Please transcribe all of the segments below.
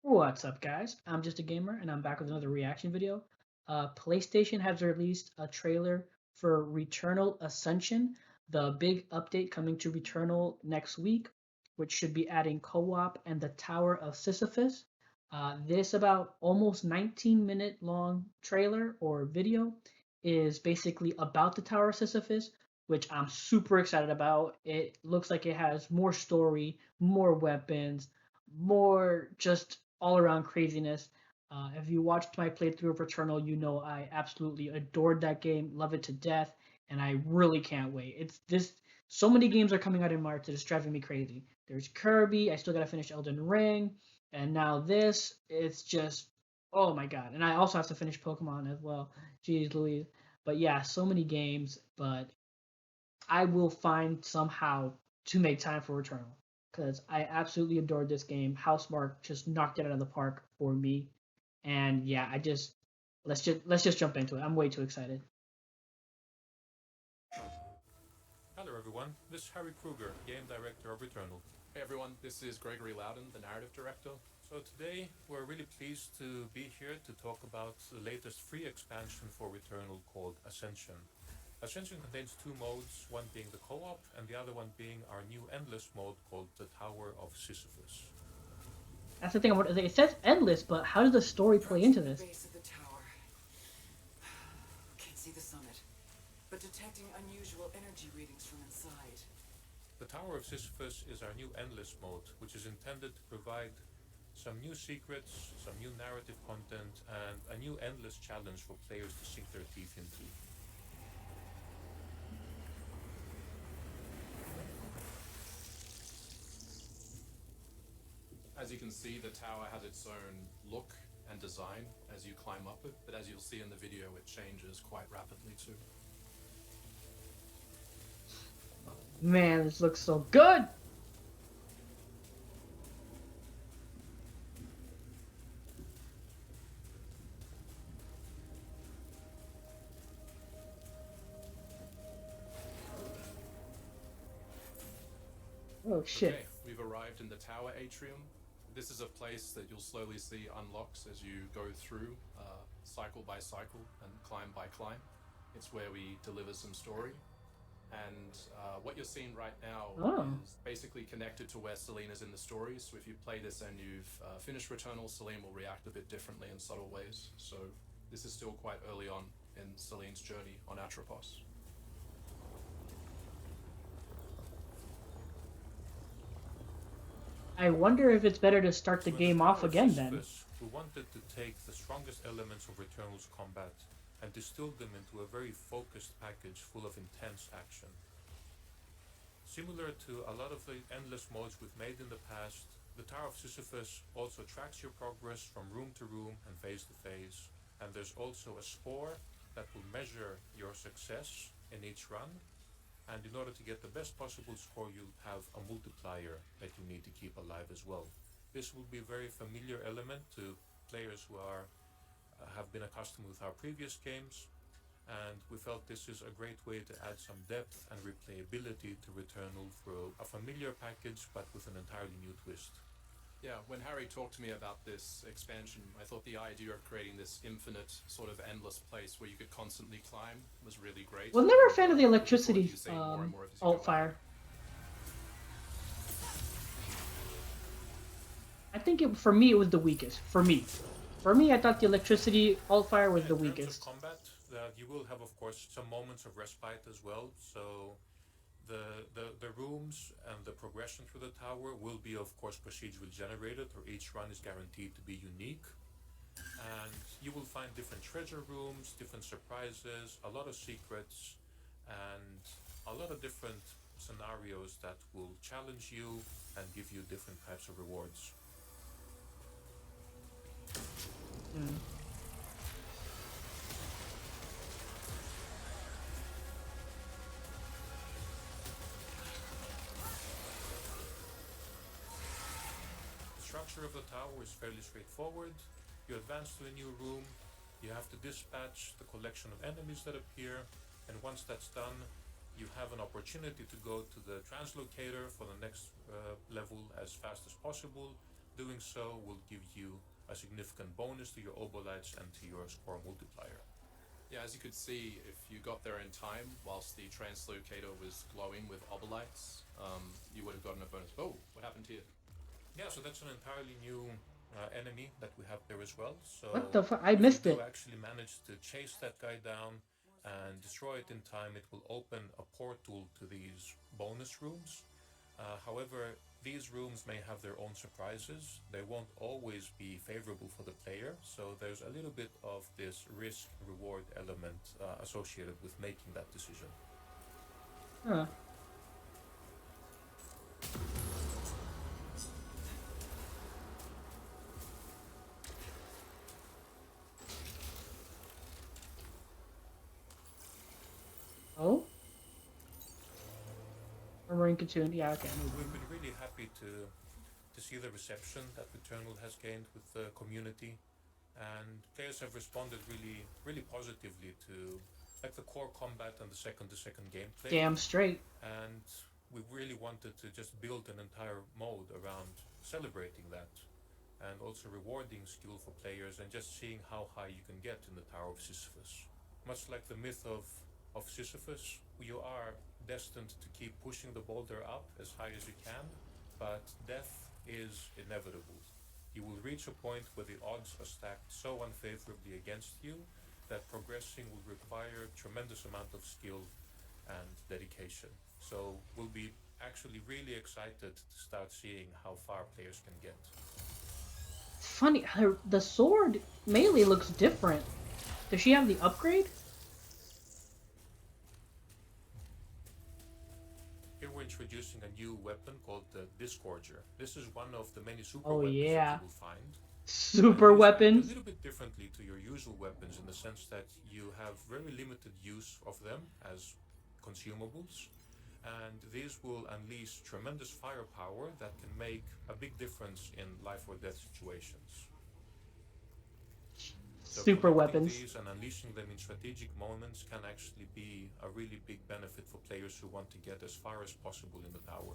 What's up, guys? I'm just a gamer, and I'm back with another reaction video. PlayStation has released a trailer for Returnal Ascension, the big update coming to Returnal next week, which should be adding co-op and the Tower of Sisyphus. This about almost 19-minute long trailer or video is basically about the Tower of Sisyphus, which I'm super excited about. It looks like it has more story, more weapons, more just all around craziness. If you watched my playthrough of Returnal, you know I absolutely adored that game, love it to death, and I really can't wait. It's this. So many games are coming out in March that it's driving me crazy. There's Kirby. I still gotta finish Elden Ring, and now this. It's just, oh my god. And I also have to finish Pokemon as well. Jeez Louise. But yeah, so many games. But I will find somehow to make time for Returnal because I absolutely adored this game. Housemark just knocked it out of the park for me, and yeah, let's just jump into it. I'm way too excited. Hello everyone, this is Harry Kruger, Game Director of Returnal. Hey everyone, this is Gregory Loudon, the Narrative Director. So today we're really pleased to be here to talk about the latest free expansion for Returnal called Ascension. Ascension contains two modes, one being the co-op and the other one being our new endless mode called the Tower of Sisyphus. That's the thing. It says endless, but how does the story play into The this? base of the tower. Can't see the summit, but detecting unusual energy readings from inside. The Tower of Sisyphus is our new endless mode, which is intended to provide some new secrets, some new narrative content, and a new endless challenge for players to sink their teeth into. As you can see, the tower has its own look and design as you climb up it, but as you'll see in the video, it changes quite rapidly too. Man, this looks so good. Oh shit. Okay, we've arrived in the tower atrium. This is a place that you'll slowly see unlocks as you go through cycle by cycle and climb by climb. It's where we deliver some story. And what you're seeing right now Oh. is basically connected to where Celine is in the story. So if you play this and you've finished Returnal, Celine will react a bit differently in subtle ways. So this is still quite early on in Celine's journey on Atropos. I wonder if it's better to start the So in game Tower off of again then. Sisyphus, we wanted to take the strongest elements of Returnal's combat and distill them into a very focused package full of intense action. Similar to a lot of the endless modes we've made in the past, the Tower of Sisyphus also tracks your progress from room to room and phase to phase, and there's also a score that will measure your success in each run, and in order to get the best possible score you'll have a multiplier that you need to keep alive as well. This will be a very familiar element to players who have been accustomed with our previous games, and we felt this is a great way to add some depth and replayability to Returnal through a familiar package but with an entirely new twist. Yeah, when Harry talked to me about this expansion, I thought the idea of creating this infinite, sort of endless place where you could constantly climb was really great. Was never a fan of the Looking forward electricity to seeing more and more of as you alt go ahead. fire. I think for me it was the weakest. For me, I thought the electricity alt fire was Yeah, the in terms of weakest. combat, you will have, of course, some moments of respite as well. So the rooms and the progression through the tower will be, of course, procedurally generated, or each run is guaranteed to be unique. And you will find different treasure rooms, different surprises, a lot of secrets, and a lot of different scenarios that will challenge you and give you different types of rewards. Mm. The structure of the tower is fairly straightforward. You advance to a new room, you have to dispatch the collection of enemies that appear, and once that's done, you have an opportunity to go to the translocator for the next level as fast as possible, Doing so will give you a significant bonus to your obolites and to your score multiplier. Yeah, as you could see, if you got there in time, whilst the translocator was glowing with obolites, you would have gotten a bonus. Oh, what happened here? Yeah, so that's an entirely new enemy that we have there as well. So What the fuck? I if missed you do it. actually manage to chase that guy down and destroy it in time, it will open a portal to these bonus rooms. However, these rooms may have their own surprises. They won't always be favorable for the player, so there's a little bit of this risk-reward element associated with making that decision. Huh. Oh? Marine Cocoon. Yeah, okay. We've been really happy to see the reception that Returnal has gained with the community, and players have responded really positively to like the core combat and the second-to-second gameplay. Damn straight. And we really wanted to just build an entire mode around celebrating that and also rewarding skillful players and just seeing how high you can get in the Tower of Sisyphus. Much like the myth of Sisyphus, you are destined to keep pushing the boulder up as high as you can, but death is inevitable. You will reach a point where the odds are stacked so unfavorably against you that progressing will require a tremendous amount of skill and dedication. So we'll be actually really excited to start seeing how far players can get. Funny, the sword melee looks different. Does she have the upgrade? Here we're introducing a new weapon called the Disgorger. This is one of the many super Oh, weapons yeah. that you will find. Super And these act weapons? a little bit differently to your usual weapons in the sense that you have very limited use of them as consumables, and these will unleash tremendous firepower that can make a big difference in life or death situations. So Super collecting weapons. these and unleashing them in strategic moments can actually be a really big benefit for players who want to get as far as possible in the tower.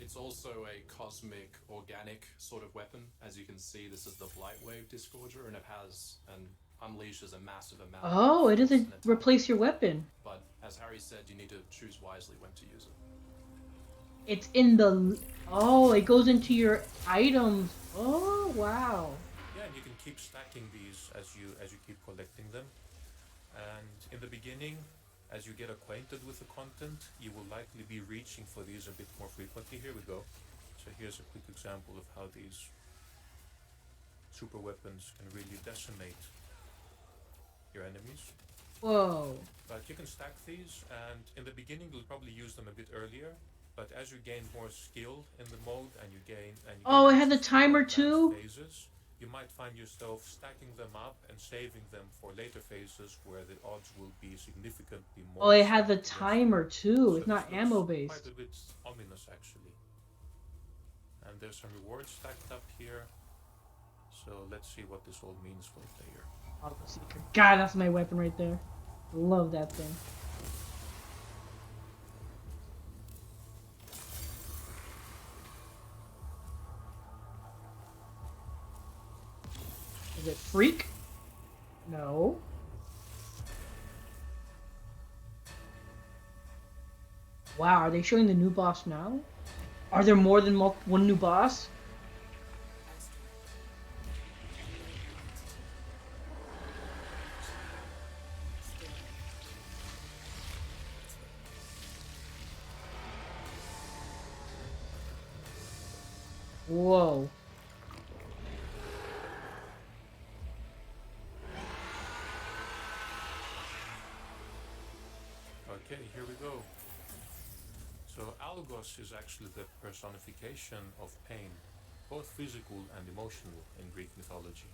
It's also a cosmic, organic sort of weapon. As you can see, this is the Blightwave Disgorger, and it has and unleashes a massive amount of Oh, it force doesn't and attack. replace your weapon. But as Harry said, you need to choose wisely when to use it. It's in the... Oh, it goes into your items. Oh, wow. Yeah, and you can keep stacking these as you keep collecting them. And in the beginning, as you get acquainted with the content, you will likely be reaching for these a bit more frequently. Here we go. So here's a quick example of how these super weapons can really decimate your enemies. Whoa. But you can stack these, and in the beginning you'll probably use them a bit earlier. But as you gain more skill in the mode and you gain Oh, it has a access to more timer advanced too? phases, you might find yourself stacking them up and saving them for later phases where the odds will be significantly more. Oh, it has a stacked against you. timer too. So It's not this looks ammo based. Quite a bit ominous actually. And there's some rewards stacked up here. So let's see what this all means for the player. Oh, the Seeker. God, that's my weapon right there. Love that thing. Is it Freak? No. Wow, are they showing the new boss now? Are there more than one new boss? Whoa. Okay, here we go. So Algos is actually the personification of pain, both physical and emotional in Greek mythology.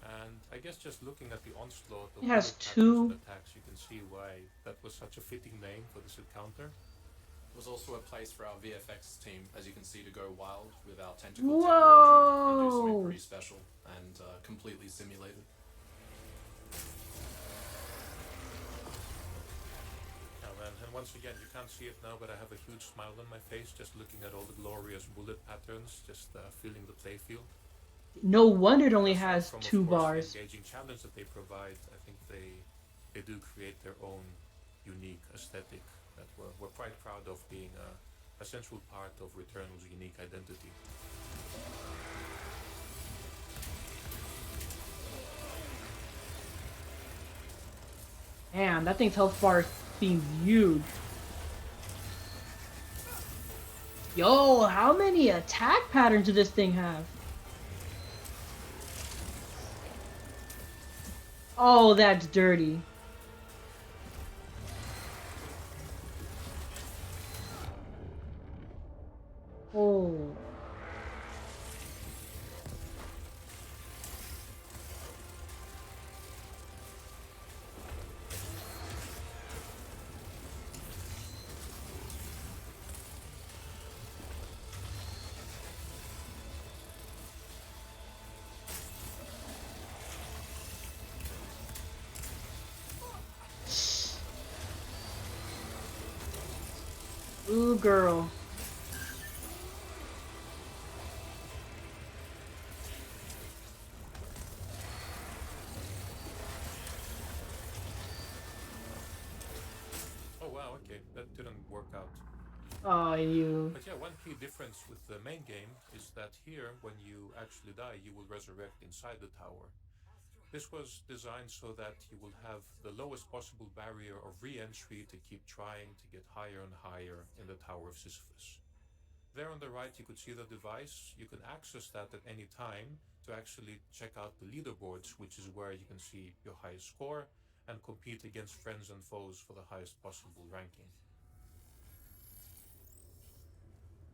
And I guess just looking at the onslaught of It has bullet patterns two- and attacks, you can see why that was such a fitting name for this encounter. It was also a place for our VFX team, as you can see, to go wild with our tentacle technology and do something Whoa! pretty special and completely simulated. Now, man. And once again, you can't see it now, but I have a huge smile on my face just looking at all the glorious bullet patterns, just feeling the playfield. No wonder it only Aside has from, of 2 course, bars. the engaging challenge that they provide, I think they do create their own unique aesthetic that we're quite proud of being a central part of Returnal's unique identity. Man, that thing's health bar seems huge. Yo, how many attack patterns does this thing have? Oh, that's dirty. Oh. Ooh, girl. Oh wow, okay, that didn't work out. Oh, you. But yeah, one key difference with the main game is that here, when you actually die, you will resurrect inside the tower. This was designed so that you will have the lowest possible barrier of re-entry to keep trying to get higher and higher in the Tower of Sisyphus. There on the right, you could see the device. You can access that at any time to actually check out the leaderboards, which is where you can see your highest score and compete against friends and foes for the highest possible ranking.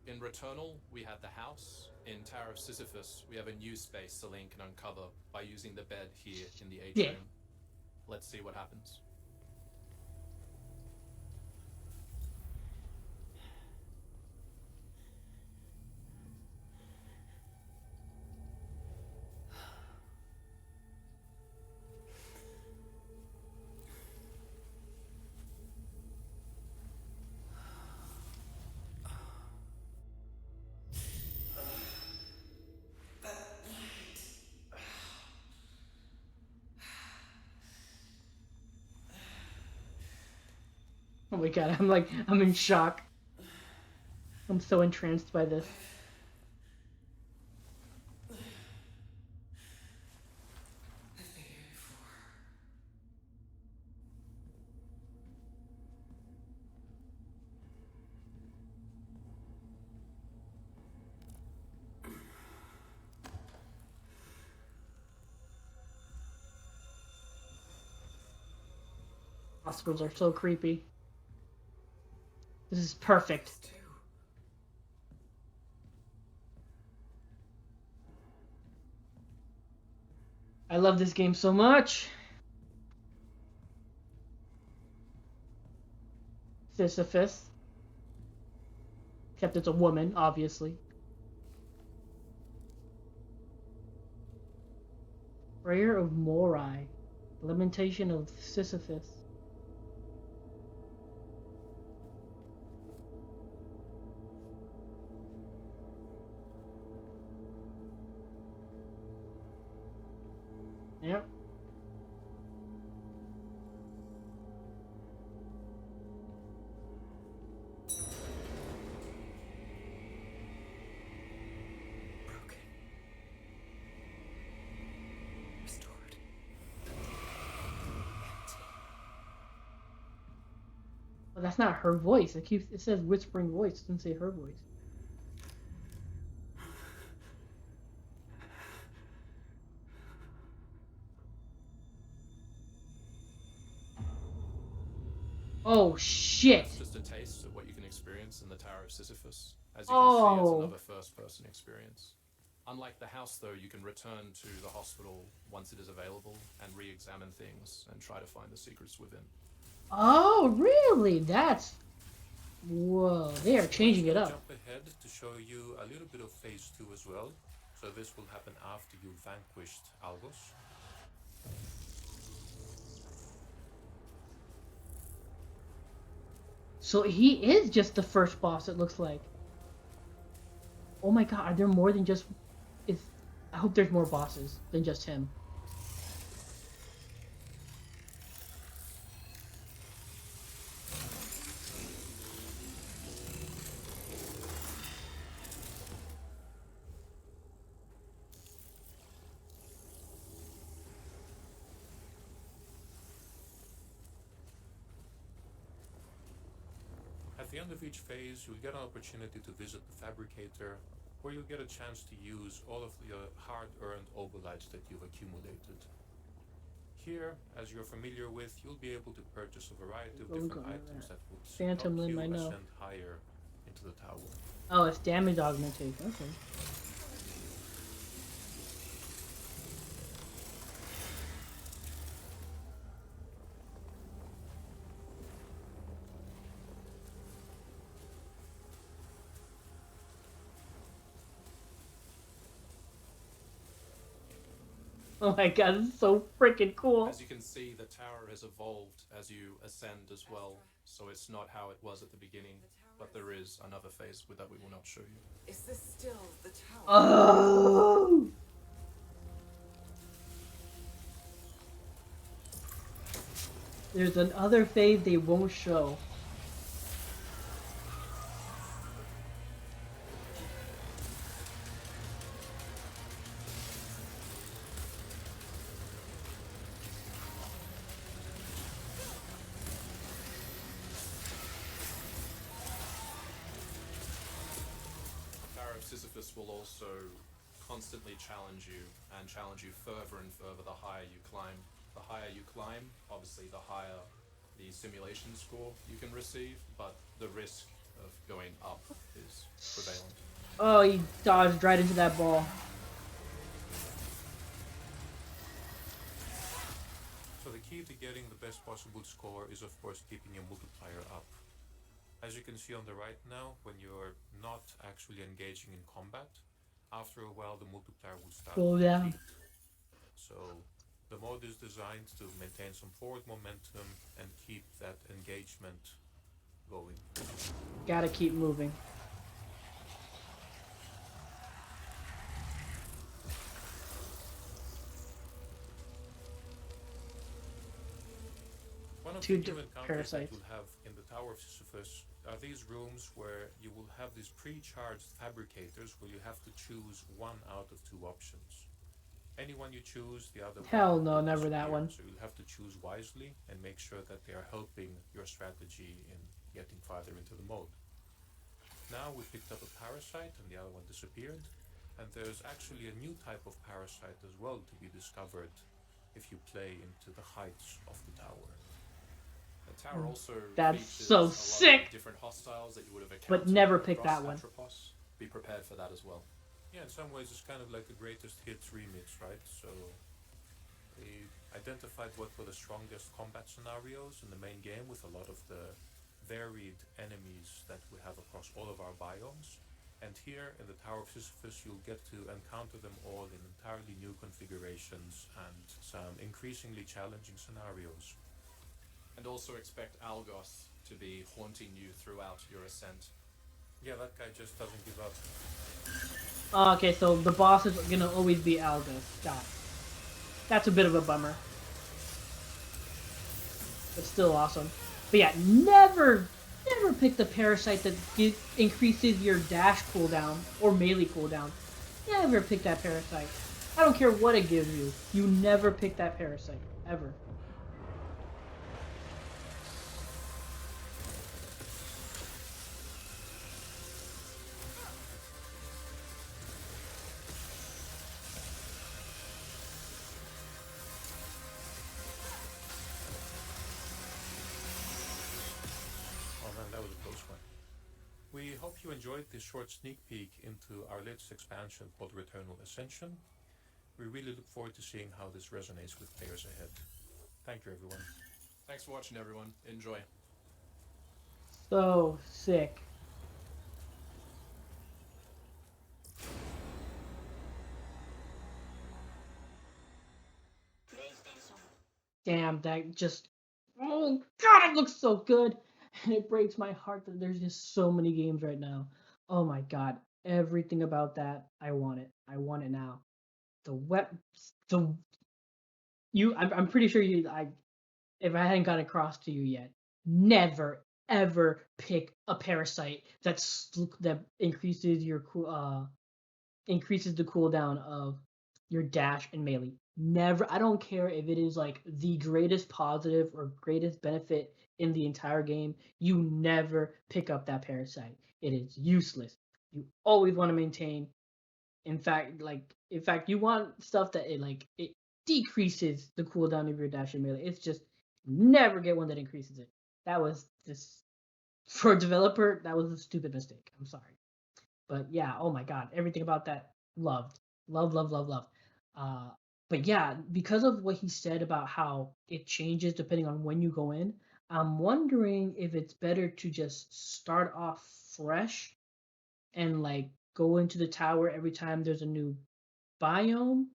In Returnal, we had the house. In Tower of Sisyphus, we have a new space Celine can uncover by using the bed here in the atrium. Yeah. Let's see what happens. Oh my god, I'm in shock. I'm so entranced by this. Hospitals are so creepy. This is perfect. I love this game so much. Sisyphus. Except it's a woman, obviously. Prayer of Morai. Lamentation of Sisyphus. Yep. Broken. Restored. But that's not her voice. It says whispering voice. It doesn't say her voice. That's Oh shit. just a taste of what you can experience in the Tower of Sisyphus. As you can see, it's another first-person experience. Unlike the house, though, you can return to the hospital once it is available and re-examine things and try to find the secrets within. Oh, really? That's... Whoa, they are changing it up. Jump ahead to show you a little bit of phase 2 as well. So this will happen after you vanquished Algos. So he is just the first boss, it looks like. Oh my god, are there more than just... I hope there's more bosses than just him. At the end of each phase, you'll get an opportunity to visit the fabricator, where you'll get a chance to use all of the hard-earned obolites that you've accumulated. Here, as you're familiar with, you'll be able to purchase a variety of different items that will Phantom help Limb, you I know. ascend higher into the tower. Oh, it's damage augmentation. Okay. Oh my god, this is so freaking cool. As you can see, the tower has evolved as you ascend as well, so it's not how it was at the beginning, but there is another phase that we will not show you. Is this still the tower? Oh! There's another phase they won't show. Tower of Sisyphus will also constantly challenge you and challenge you further and further the higher you climb. The higher you climb, obviously the higher the simulation score you can receive, but the risk of going up is prevalent. Oh, he dodged right into that ball. So the key to getting the best possible score is of course keeping your multiplier up. As you can see on the right now, when you're not actually engaging in combat, after a while the multiplier will start Slow to down. deplete. So the mode is designed to maintain some forward momentum and keep that engagement going. Gotta keep moving. One of Two the new encounters that parasites. you'll have in the Tower of Sisyphus are these rooms where you will have these pre-charged fabricators where you have to choose one out of two options. Any one you choose, the other Hell one no, will never that disappear. one. So you'll have to choose wisely and make sure that they are helping your strategy in getting farther into the mode. Now we picked up a parasite and the other one disappeared. And there's actually a new type of parasite as well to be discovered if you play into the heights of the tower. The tower also That's features so a lot sick! of different hostiles that you would have But encountered never pick across that one. Atropos. Be prepared for that as well. Yeah, in some ways it's kind of like a greatest hits remix, right? So they identified what were the strongest combat scenarios in the main game with a lot of the varied enemies that we have across all of our biomes. And here in the Tower of Sisyphus, you'll get to encounter them all in entirely new configurations and some increasingly challenging scenarios. And also expect Algos to be haunting you throughout your ascent. Yeah, that guy just doesn't give up. Okay, so the boss is gonna always be Algus. Got it. That's a bit of a bummer. But still awesome. But yeah, never pick the parasite that increases your dash cooldown or melee cooldown. Never pick that parasite. I don't care what it gives you. You never pick that parasite. Ever. Oh man, that was a close one. We hope you enjoyed this short sneak peek into our latest expansion called Returnal Ascension. We really look forward to seeing how this resonates with players ahead. Thank you, everyone. Thanks for watching, everyone. Enjoy. So sick. Damn, that just... Oh god, it looks so good! And it breaks my heart that there's just so many games right now. Oh my god, everything about that, I want it. I want it now. The web, the I'm pretty sure if I hadn't got across to you yet, never ever pick a parasite that increases the cooldown of your dash and melee. Never. I don't care if it is like the greatest positive or greatest benefit in the entire game. You never pick up that parasite. It is useless. You always want to maintain. In fact, you want stuff that it decreases the cooldown of your dash and melee. It's just never get one that increases it. That was just for a developer. That was a stupid mistake. I'm sorry. But yeah, oh my god, everything about that loved, love, love, love, love. Uh, but yeah, because of what he said about how it changes depending on when you go in, I'm wondering if it's better to just start off fresh and like go into the tower every time there's a new biome,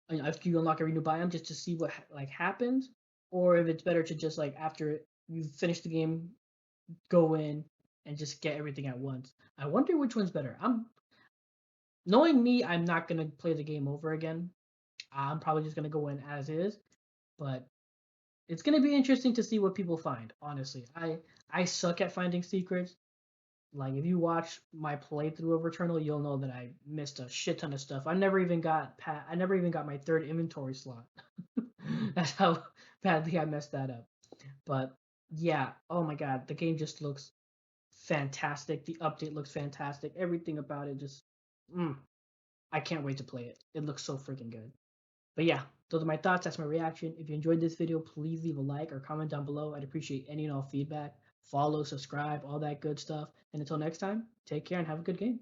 and after you unlock every new biome just to see what like happens, or if it's better to just like after you finish the game, go in and just get everything at once. I wonder which one's better. Knowing me, I'm not gonna play the game over again. I'm probably just gonna go in as is, but it's gonna be interesting to see what people find. Honestly, I suck at finding secrets. Like if you watch my playthrough of Returnal, you'll know that I missed a shit ton of stuff. I never even got my third inventory slot. That's how badly I messed that up. But yeah, oh my god, the game just looks fantastic. The update looks fantastic. Everything about it just mm, I can't wait to play it. It looks so freaking good. But yeah, those are my thoughts. That's my reaction. If you enjoyed this video, please leave a like or comment down below. I'd appreciate any and all feedback. Follow, subscribe, all that good stuff. And until next time, take care and have a good game.